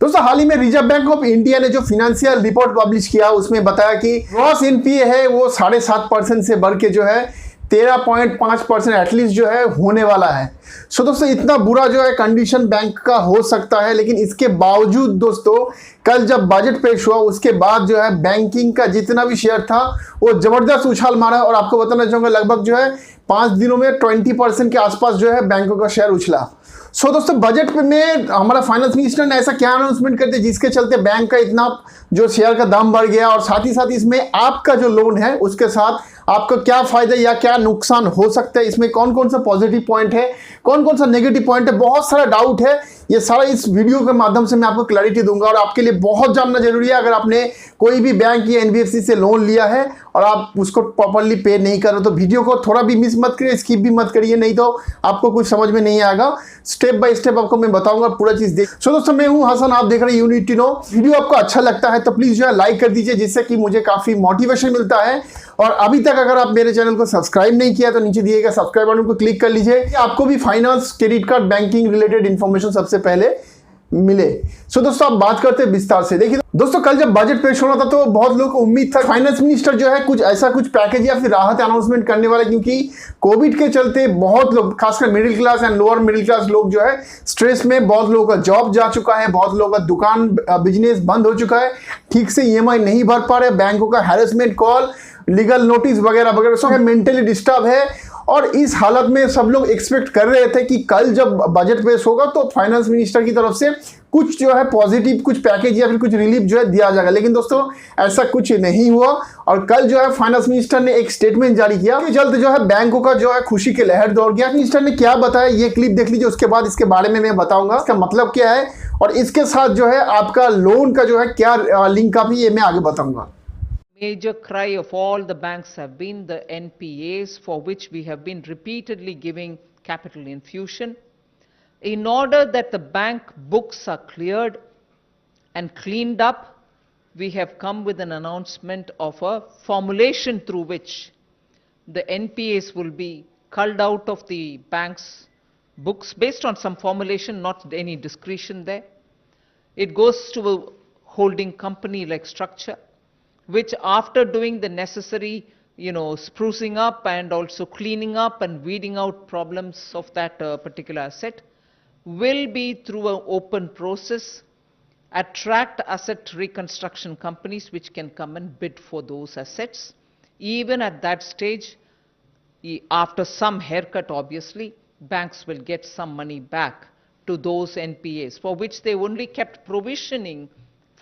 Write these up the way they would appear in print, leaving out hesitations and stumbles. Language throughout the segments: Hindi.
दोस्तों हाल ही में रिजर्व बैंक ऑफ इंडिया ने जो फिनेंशियल रिपोर्ट पब्लिश किया उसमें बताया कि ग्रॉस एनपीए है वो 7.5% से बढ़ के जो है 13.5% एटलीस्ट जो है होने वाला है। सो दोस्तों इतना बुरा जो है कंडीशन बैंक का हो सकता है, लेकिन इसके बावजूद दोस्तों कल जब बजट पेश हुआ उसके बाद जो है बैंकिंग का जितना भी शेयर था वो जबरदस्त उछाल मारा और आपको बताना चाहूंगा लगभग जो है 5 दिनों में 20% के आसपास जो है बैंकों का शेयर उछला। सो दोस्तों बजट में हमारा फाइनेंस मिनिस्टर ने ऐसा क्या अनाउंसमेंट कर दिया जिसके चलते बैंक का इतना जो शेयर का दाम बढ़ गया, और साथ ही साथ इसमें आपका जो लोन है उसके साथ आपका क्या फायदा या क्या नुकसान हो सकता है, इसमें कौन कौन सा पॉजिटिव पॉइंट है, कौन कौन सा नेगेटिव पॉइंट है, बहुत सारा डाउट है। ये सारा इस वीडियो के माध्यम से मैं आपको क्लैरिटी दूंगा और आपके लिए बहुत जानना जरूरी है। अगर आपने कोई भी बैंक या एनबीएफसी से लोन लिया है और आप उसको प्रॉपर्ली पे नहीं कर रहे तो वीडियो को थोड़ा भी मिस मत करिए, स्किप भी मत करिए, नहीं तो आपको कुछ समझ में नहीं आएगा। स्टेप बाय स्टेप आपको मैं बताऊंगा पूरा चीज देख। सो दोस्तों मैं हूं हसन, आप देख रहे हैं you need to know. Video आपको अच्छा लगता है तो प्लीज जो है लाइक कर दीजिए जिससे कि मुझे काफी मोटिवेशन मिलता है। और अभी तक अगर आप मेरे चैनल को सब्सक्राइब नहीं किया तो नीचे दिए गए सब्सक्राइब बटन को क्लिक कर लीजिए, आपको भी finance, credit card, banking related information सबसे पहले मिले। सो दोस्तों आप बात करते हैं विस्तार से। देखिए दोस्तों कल जब बजट पेश होना था तो बहुत लोगों को उम्मीद था फाइनेंस मिनिस्टर जो है कुछ पैकेज या फिर राहत अनाउंसमेंट करने वाला, क्योंकि कोविड के चलते बहुत लोग खासकर middle class and lower middle class लोग जो है स्ट्रेस में, बहुत लोगों का जॉब जा चुका है, बहुत लोगों का दुकान बिजनेस बंद हो चुका है, ठीक से ईएमआई नहीं भर पा रहे, बैंकों का हैरेसमेंट कॉल, लीगल नोटिस वगैरह वगैरह, सब मेंटली डिस्टर्ब है। और इस हालत में सब लोग एक्सपेक्ट कर रहे थे कि कल जब बजट पेश होगा तो फाइनेंस मिनिस्टर की तरफ से कुछ जो है पॉजिटिव कुछ पैकेज या फिर कुछ रिलीफ जो है दिया जाएगा, लेकिन दोस्तों ऐसा कुछ नहीं हुआ। और कल जो है फाइनेंस मिनिस्टर ने एक स्टेटमेंट जारी किया, जल्द जो है बैंकों का जो है खुशी की लहर दौड़ गया। मिनिस्टर ने क्या बताया ये क्लिप देख लीजिए, उसके बाद इसके बारे में मैं बताऊंगा इसका मतलब क्या है और इसके साथ जो है आपका लोन का जो है क्या लिंक का भी ये मैं आगे बताऊंगा। Major cry of all the banks have been the NPAs, for which we have been repeatedly giving capital infusion. In order that the bank books are cleared and cleaned up, we have come with an announcement of a formulation through which the NPAs will be culled out of the bank's books based on some formulation, not any discretion there. It goes to a holding company like structure, which after doing the necessary, sprucing up and also cleaning up and weeding out problems of that particular asset, will be through an open process, attract asset reconstruction companies which can come and bid for those assets. Even at that stage, after some haircut obviously, banks will get some money back to those NPAs for which they only kept provisioning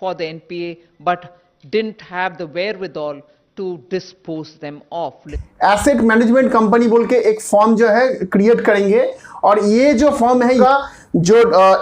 for the NPA but didn't have the wherewithal to dispose them off. Asset management company बोल के एक फॉर्म जो है क्रिएट करेंगे और ये जो फॉर्म है जो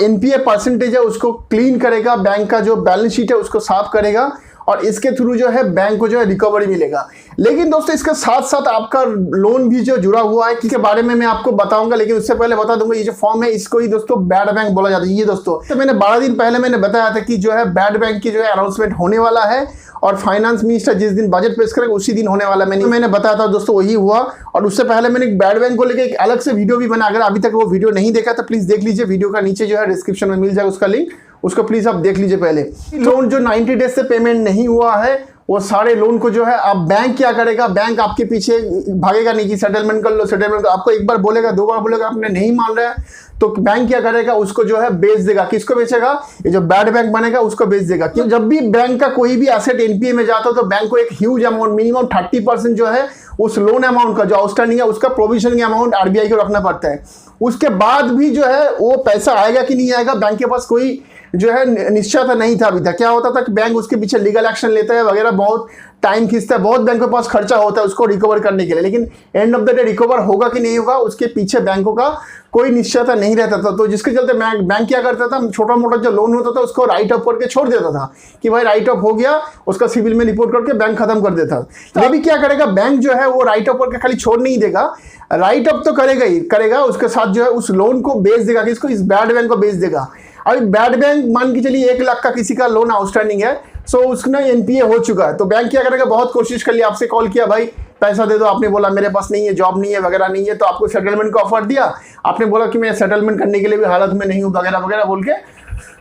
एनपीए परसेंटेज है उसको क्लीन करेगा, बैंक का जो बैलेंस शीट है उसको साफ करेगा और इसके थ्रू जो है बैंक को जो है रिकवरी मिलेगा। लेकिन दोस्तों इसके साथ साथ आपका लोन भी जो जुड़ा हुआ है इसके बारे में मैं आपको बताऊंगा, लेकिन उससे पहले बता दूंगा ये जो फॉर्म है इसको ही दोस्तों बैड बैंक बोला जाता है। ये दोस्तों तो मैंने 12 दिन पहले मैंने बताया था कि जो है बैड बैंक की जो है अनाउंसमेंट होने वाला है और फाइनेंस मिनिस्टर जिस दिन बजट पेश करेगा उसी दिन होने वाला। मैंने बताया था दोस्तों वही हुआ। और उससे पहले मैंने बैड बैंक को लेकर एक अलग से वीडियो भी बना, अगर अभी तक वो वीडियो नहीं देखा तो प्लीज देख लीजिए, वीडियो का नीचे जो है डिस्क्रिप्शन में मिल जाएगा उसका लिंक, उसको प्लीज आप देख लीजिए। पहले लोन जो 90 डेज से पेमेंट नहीं हुआ है वो सारे लोन को जो है अब बैंक क्या करेगा, बैंक आपके पीछे भागेगा नहीं कि सेटलमेंट कर लो सेटलमेंट, आपको एक बार बोलेगा, 2 बार बोलेगा, आपने नहीं मान रहा है तो बैंक क्या करेगा, उसको जो है बेच देगा। किसको बेचेगा, ये जो बैड बैंक बनेगा उसको बेच देगा। क्यों, जब भी बैंक का कोई भी एसेट एनपीए में जाता है तो बैंक को एक ह्यूज अमाउंट, मिनिमम 30% जो है उस लोन अमाउंट का जो आउटस्टैंडिंग है उसका प्रोविजनिंग अमाउंट आरबीआई को रखना पड़ता है। उसके बाद भी जो है वो पैसा आएगा कि नहीं आएगा, बैंक के पास कोई जो है निश्चयता नहीं था अभी तक। क्या होता था कि बैंक उसके पीछे लीगल एक्शन लेता है वगैरह, बहुत टाइम खींचता है, बहुत बैंक के पास खर्चा होता है उसको रिकवर करने के लिए, लेकिन end of the day recover होगा कि नहीं होगा उसके पीछे बैंकों का कोई निश्चयता नहीं रहता था। तो जिसके चलते बैंक क्या करता था, छोटा मोटा जो लोन होता था उसको राइट ऑफ करके छोड़ देता था कि भाई राइट ऑफ हो गया, उसका सिविल में रिपोर्ट करके बैंक खत्म कर देता। तो अभी क्या करेगा, बैंक जो है वो राइट ऑफ करके खाली छोड़ नहीं देगा, राइट ऑफ तो करेगा ही करेगा, उसके साथ जो है उस लोन को बेच देगा, किसको, इस बैड बैंक को बेच देगा। अभी बैड बैंक मान के चलिए 1 लाख का किसी का लोन आउटस्टैंडिंग है, सो उसका एनपीए हो चुका है, तो बैंक क्या करेगा, बहुत कोशिश कर लिया, आपसे कॉल किया, भाई पैसा दे दो, आपने बोला मेरे पास नहीं है, जॉब नहीं है वगैरह नहीं है, तो आपको सेटलमेंट का ऑफर दिया, आपने बोला कि मैं सेटलमेंट करने के लिए भी हालत में नहीं हूँ वगैरह वगैरह बोल के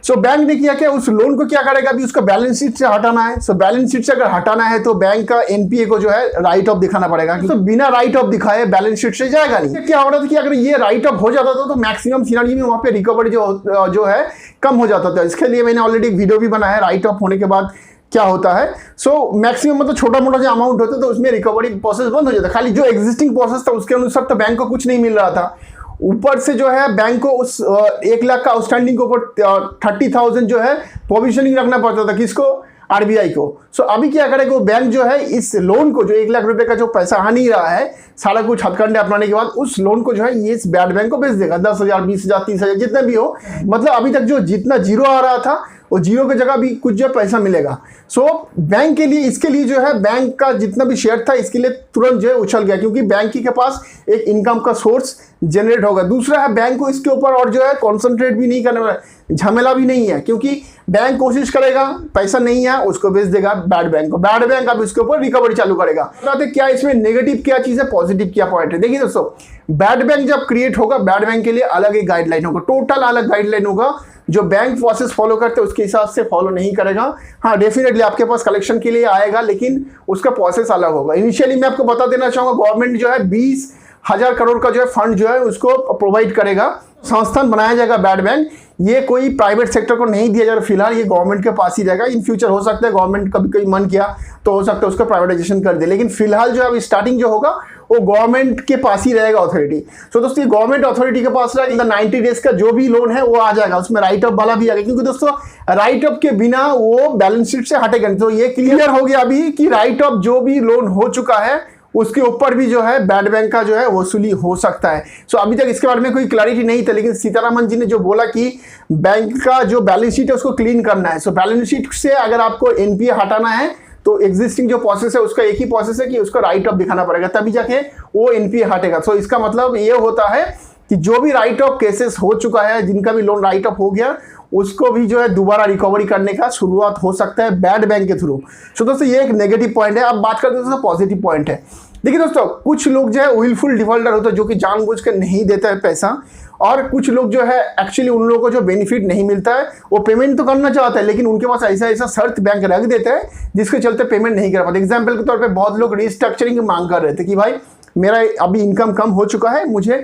सो बैंक ने किया क्या, उस लोन को क्या करेगा, अभी उसका बैलेंस शीट से हटाना है। सो बैलेंस शीट से अगर हटाना है तो बैंक का एनपीए को जो है राइट ऑफ दिखाना पड़ेगा। तो बिना राइट ऑफ दिखाए बैलेंस शीट से जाएगा नहीं। क्या हो रहा था कि अगर ये राइट ऑफ हो जाता था तो मैक्सिमम सिनारियो में वहां पे रिकवरी जो है कम हो जाता था। इसके लिए मैंने ऑलरेडी एक वीडियो भी बनाया है, राइट ऑफ होने के बाद क्या होता है। सो मैक्सिमम मतलब छोटा मोटा जो अमाउंट होता है तो उसमें रिकवरी प्रोसेस बंद हो जाता है। खाली जो एग्जिस्टिंग प्रोसेस था उसके अनुसार तो बैंक को कुछ नहीं मिल रहा था, ऊपर से जो है बैंक को उस 1 लाख का आउटस्टैंडिंग के ऊपर 30,000 जो है प्रोविजनिंग रखना पड़ता था। किसको, आरबीआई को। सो अभी क्या करेगा वो बैंक जो है इस लोन को, जो 1 लाख रुपए का जो पैसा आ नहीं रहा है, सारा कुछ हथकंडे अपनाने के बाद उस लोन को जो है ये इस बैड बैंक को बेच देगा। 10,000, 20,000, 30,000 जितना भी हो, मतलब अभी तक जो जितना जीरो आ रहा था वो जीरो की जगह भी कुछ जो पैसा मिलेगा। सो बैंक के लिए, इसके लिए जो है बैंक का जितना भी शेयर था इसके लिए तुरंत जो है उछल गया, क्योंकि बैंक के पास एक इनकम का सोर्स जनरेट होगा। दूसरा है बैंक को इसके ऊपर और जो है कॉन्सेंट्रेट भी नहीं करने वाला, झमेला भी नहीं है, क्योंकि बैंक कोशिश करेगा, पैसा नहीं है उसको बेच देगा बैड बैंक को, बैड बैंक अब इसके ऊपर रिकवरी चालू करेगा। बताते क्या इसमें नेगेटिव क्या चीज है, पॉजिटिव क्या पॉइंट है। देखिए दोस्तों, बैड बैंक जब क्रिएट होगा, बैड बैंक के लिए अलग एक गाइडलाइन होगा, टोटल अलग गाइडलाइन होगा। जो बैंक प्रोसेस फॉलो करते हैं उसके हिसाब से फॉलो नहीं करेगा। हाँ, डेफिनेटली आपके पास कलेक्शन के लिए आएगा, लेकिन उसका प्रोसेस अलग होगा। इनिशियली मैं आपको बता देना चाहूंगा, गवर्नमेंट जो है 20,000 करोड़ का जो है फंड जो है उसको प्रोवाइड करेगा, संस्थान बनाया जाएगा बैड बैंक। ये कोई प्राइवेट सेक्टर को नहीं दिया जाएगा, फिलहाल ये गवर्नमेंट के पास ही रहेगा। इन फ्यूचर हो सकता है गवर्नमेंट कभी कोई मन किया तो हो सकता है उसका प्राइवेटाइजेशन कर दे, लेकिन फिलहाल जो है स्टार्टिंग जो होगा वो गवर्नमेंट के पास ही रहेगा अथॉरिटी। सो दोस्तों ये गवर्नमेंट अथॉरिटी के पास रहेगा। 90 डेज का जो भी लोन है वो आ जाएगा, उसमें राइट ऑफ वाला भी आ गया, क्योंकि दोस्तों राइट ऑफ के बिना वो बैलेंस शीट से हटेगा। तो ये क्लियर हो गया अभी कि राइट ऑफ जो भी लोन हो चुका है उसके ऊपर भी जो है बैड बैंक का जो है वसूली हो सकता है। सो अभी तक इसके बारे में कोई क्लैरिटी नहीं था, लेकिन सीतारामन जी ने जो बोला कि बैंक का जो बैलेंस शीट है उसको क्लीन करना है। सो बैलेंस शीट से अगर आपको एनपीए हटाना है तो एग्जिस्टिंग जो प्रोसेस है उसका एक ही प्रोसेस है कि उसका राइट ऑफ दिखाना पड़ेगा, तभी जाके वो एनपीए हटेगा। सो इसका मतलब ये होता है कि जो भी राइट ऑफ केसेस हो चुका है, जिनका भी लोन राइट ऑफ हो गया, उसको भी जो है दोबारा रिकवरी करने का शुरुआत हो सकता है बैड बैंक के थ्रू। सो दोस्तों ये एक नेगेटिव पॉइंट है। अब बात करते हैं दोस्तों पॉजिटिव पॉइंट है। देखिए दोस्तों, कुछ लोग जो है विलफुल डिफॉल्टर होते हैं, जो कि जानबूझ कर नहीं देता है पैसा, और कुछ लोग जो है एक्चुअली उन लोगों को जो बेनिफिट नहीं मिलता है, वो पेमेंट तो करना चाहता है लेकिन उनके पास ऐसा शर्त बैंक रख देता है जिसके चलते पेमेंट नहीं कर पाते। एग्जाम्पल के तौर पे बहुत लोग रिस्ट्रक्चरिंग की मांग कर रहे थे कि भाई मेरा अभी इनकम कम हो चुका है, मुझे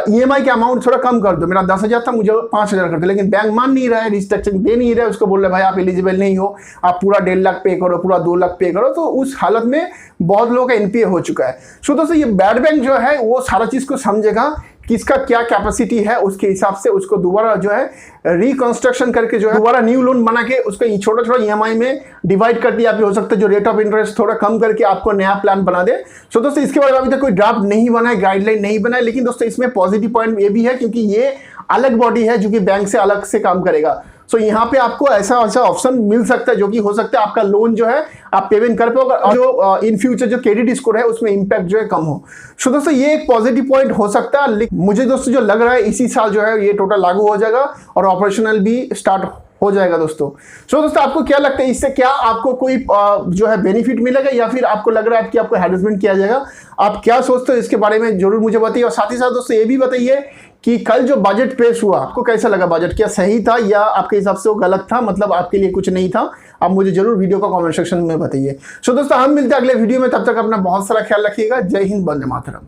ईएमआई का अमाउंट थोड़ा कम कर दो, मेरा 10,000 था मुझे 5,000 कर दो, लेकिन बैंक मान नहीं रहा है, रिस्ट्रक्चरिंग दे नहीं रहा है, उसको बोल रहे भाई आप एलिजिबल नहीं हो, आप पूरा 1.5 लाख पे करो, पूरा 2 लाख पे करो। तो उस हालत में बहुत लोगों का एनपीए हो चुका है। सो दोस्तों ये बैड बैंक जो है वो सारा चीज को समझेगा, किसका क्या कैपेसिटी है, उसके हिसाब से उसको दोबारा जो है रिकंस्ट्रक्शन करके जो है दोबारा न्यू लोन बना के उसको छोटा छोटा ईएमआई में डिवाइड कर दिया। आप हो सकता है जो रेट ऑफ इंटरेस्ट थोड़ा कम करके आपको नया प्लान बना दे। सो दोस्तों इसके बारे में अभी तक कोई ड्राफ्ट नहीं बना है, गाइडलाइन नहीं बना है, लेकिन दोस्तों इसमें पॉजिटिव पॉइंट ये भी है क्योंकि ये अलग बॉडी है जो कि बैंक से अलग से काम करेगा। सो यहाँ पे आपको ऐसा ऑप्शन मिल सकता है जो कि हो सकता है आपका लोन जो है आप पेमेंट कर पाओगे और जो इन फ्यूचर जो क्रेडिट स्कोर है उसमें इंपैक्ट जो है कम हो। सो दोस्तों ये एक पॉजिटिव पॉइंट हो सकता है। मुझे दोस्तों जो लग रहा है इसी साल जो है ये टोटल लागू हो जाएगा और ऑपरेशनल भी स्टार्ट हो जाएगा दोस्तों। सो दोस्तों आपको क्या लगता है, इससे क्या आपको कोई जो है बेनिफिट मिलेगा या फिर आपको लग रहा है कि आपको हैरेसमेंट किया जाएगा? आप क्या सोचते हो इसके बारे में जरूर मुझे बताइए। और साथ ही साथ दोस्तों ये भी बताइए कि कल जो बजट पेश हुआ आपको कैसा लगा? बजट क्या सही था या आपके हिसाब से वो गलत था, मतलब आपके लिए कुछ नहीं था? आप मुझे जरूर वीडियो का कमेंट सेक्शन में बताइए। सो दोस्तों हम मिलते हैं अगले वीडियो में, तब तक अपना बहुत सारा ख्याल रखिएगा। जय हिंद, वंदे मातरम।